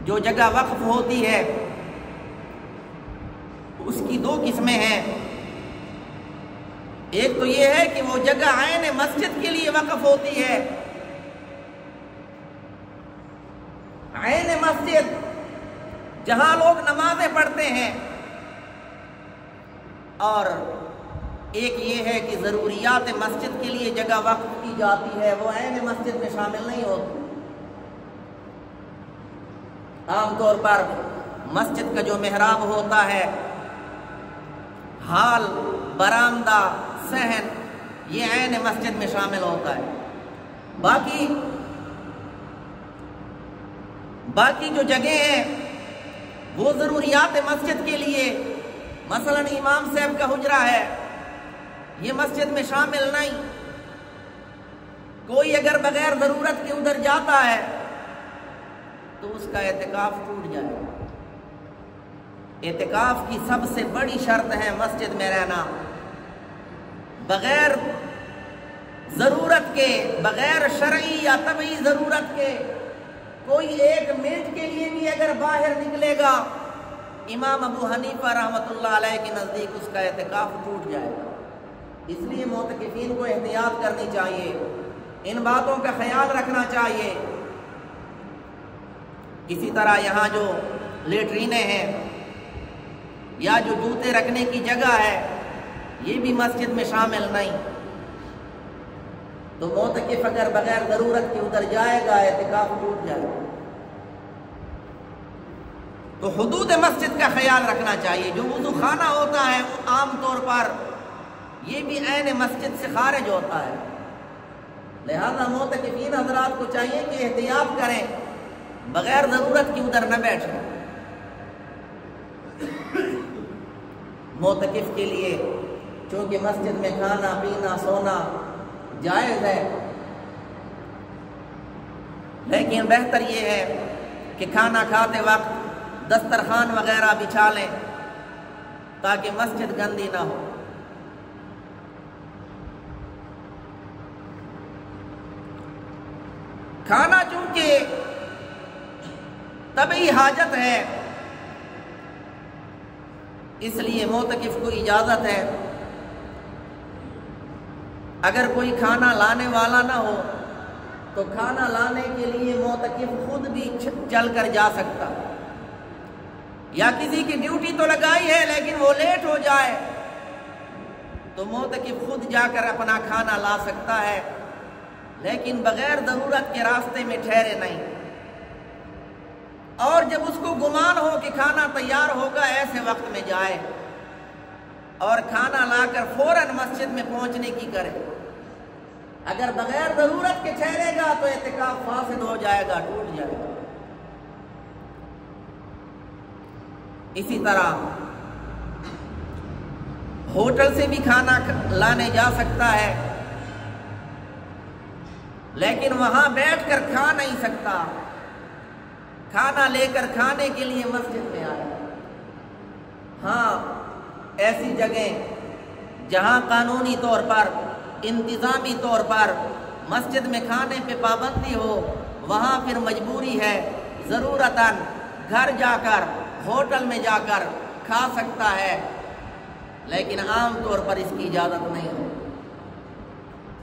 جو جگہ وقف ہوتی ہے اس کی دو قسمیں ہیں. ایک تو یہ ہے کہ وہ جگہ عین مسجد کے لیے وقف ہوتی ہے، عین مسجد جہاں لوگ نمازیں پڑھتے ہیں، اور ایک یہ ہے کہ ضروریات مسجد کے لیے جگہ وقف کی جاتی ہے، وہ عین مسجد میں شامل نہیں ہوتی. عام طور پر مسجد کا جو محراب ہوتا ہے، ہال، برآمدہ، صحن، یہ عین مسجد میں شامل ہوتا ہے. باقی جو جگہیں ہیں وہ ضروریات مسجد کے لیے، مثلا امام صاحب کا حجرہ ہے، یہ مسجد میں شامل نہیں. کوئی اگر بغیر ضرورت کے ادھر جاتا ہے تو اس کا اعتکاف ٹوٹ جائے گا. اعتکاف کی سب سے بڑی شرط ہے مسجد میں رہنا. بغیر ضرورت کے، بغیر شرعی یا طبعی ضرورت کے کوئی ایک منٹ کے لیے بھی اگر باہر نکلے گا، امام ابو حنیفہ رحمۃ اللہ علیہ کے نزدیک اس کا اعتکاف ٹوٹ جائے گا. اس لیے معتکفین کو احتیاط کرنی چاہیے، ان باتوں کا خیال رکھنا چاہیے. اسی طرح یہاں جو لیٹرینیں ہیں یا جو جوتے رکھنے کی جگہ ہے یہ بھی مسجد میں شامل نہیں. تو معتکف اگر بغیر ضرورت کے ادھر جائے گا اعتکاف ٹوٹ جائے گا. تو حدود مسجد کا خیال رکھنا چاہیے. جو وضو خانہ ہوتا ہے وہ عام طور پر یہ بھی عین مسجد سے خارج ہوتا ہے. لہذا معتکفین حضرات کو چاہیے کہ احتیاط کریں، بغیر ضرورت کی ادھر نہ بیٹھیں. معتکف کے لیے چونکہ مسجد میں کھانا پینا سونا جائز ہے، لیکن بہتر یہ ہے کہ کھانا کھاتے وقت دسترخوان وغیرہ بچھا لیں تاکہ مسجد گندی نہ ہو. کھانا چونکہ طبعی حاجت ہے، اس لیے معتکف کو اجازت ہے اگر کوئی کھانا لانے والا نہ ہو تو کھانا لانے کے لیے معتکف خود بھی چل کر جا سکتا. یا کسی کی ڈیوٹی تو لگائی ہے لیکن وہ لیٹ ہو جائے تو معتکف خود جا کر اپنا کھانا لا سکتا ہے، لیکن بغیر ضرورت کے راستے میں ٹھہرے نہیں. اور جب اس کو گمان ہو کہ کھانا تیار ہوگا ایسے وقت میں جائے اور کھانا لا کر فوراً مسجد میں پہنچنے کی کرے. اگر بغیر ضرورت کے ٹھہرے گا تو اعتکاف فاسد ہو جائے گا، ٹوٹ جائے گا. اسی طرح ہوٹل سے بھی کھانا لانے جا سکتا ہے لیکن وہاں بیٹھ کر کھا نہیں سکتا. کھانا لے کر کھانے کے لیے مسجد میں آئے. ہاں ایسی جگہیں جہاں قانونی طور پر، انتظامی طور پر مسجد میں کھانے پہ پابندی ہو، وہاں پھر مجبوری ہے، ضرورتاً گھر جا کر ہوٹل میں جا کر کھا سکتا ہے، لیکن عام طور پر اس کی اجازت نہیں ہے.